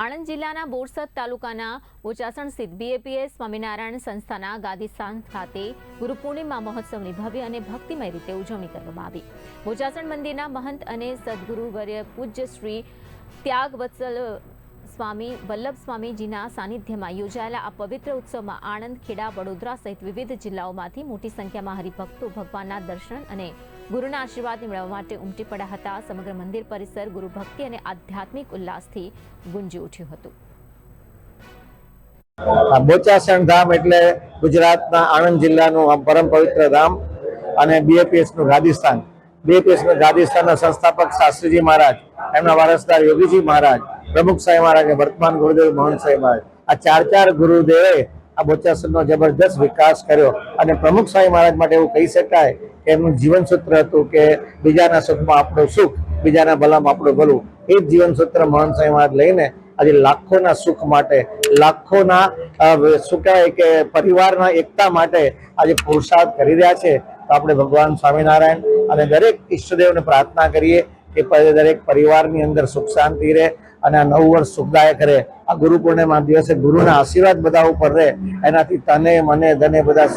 આણંદ જિલ્લાના બોરસદ તાલુકાના બોચાસણ સ્થિત બીએપીએસ સ્વામિનારાયણ સંસ્થાના ગાદીસ્થાન ખાતે ગુરુ પૂર્ણિમા મહોત્સવની ભવ્ય અને ભક્તિમય રીતે ઉજવણી કરવામાં આવી। બોચાસણ મંદિરના મહંત અને સદગુરુવર્ય પૂજ્ય શ્રી ત્યાગવત્સલ સ્વામી વલ્લભ સ્વામીજીના સાનિધ્યમાં યોજાયેલા આ પવિત્ર ઉત્સવમાં આણંદ, ખેડા, વડોદરા સહિત વિવિધ જિલ્લાઓમાંથી મોટી સંખ્યામાં હરિભક્તો ભગવાનના દર્શન અને ગુરુના આશીર્વાદ મેળવવા માટે ઉમટી પડ્યા હતા। સમગ્ર મંદિર પરિસર ગુરુ ભક્તિ અને આધ્યાત્મિક ઉલ્લાસથી ગુંજી ઉઠ્યું હતું। બોચાસણ ધામ એટલે ગુજરાતના આણંદ જિલ્લાનું પરમ પવિત્ર ધામ અને બીએપીએસનું ગાદીસ્થાન। બીએપીએસનું ગાદીસ્થાનના સંસ્થાપક શાસ્ત્રીજી મહારાજ, એમના વારસદાર યોગીજી મહારાજ, પ્રમુખ સાહેબ મહારાજ, વર્તમાન ગુરુદેવ મહંત સાહેબ મહારાજ, આ ચાર ગુરુદેવે આ બોચાસણનો જબરદસ્ત વિકાસ કર્યો અને પ્રમુખ સાહેબ મહારાજ માટે એવું કહી શકાય કે એમનું જીવન સૂત્ર હતું કે બીજાના સુખમાં આપણું સુખ, બીજાના ભલામાં આપણું ભલું। એ જ જીવન સૂત્ર મહંત સાહેબ મહારાજ લઈને આજે લાખોના સુખ માટે, લાખોના શું કહેવાય કે પરિવારના એકતા માટે આજે પુરુષાર્થ કરી રહ્યા છે। તો આપણે ભગવાન સ્વામિનારાયણ અને દરેક ઈષ્ટદેવને પ્રાર્થના કરીએ કે દરેક પરિવારની અંદર સુખ શાંતિ રહે અને આ નવું વર્ષ સુખદાયક રહે। આ ગુરુ પૂર્ણિમા દિવસે ગુરુના આશીર્વાદ બધા ઉપર રહે, એનાથી તને મને ધને બધા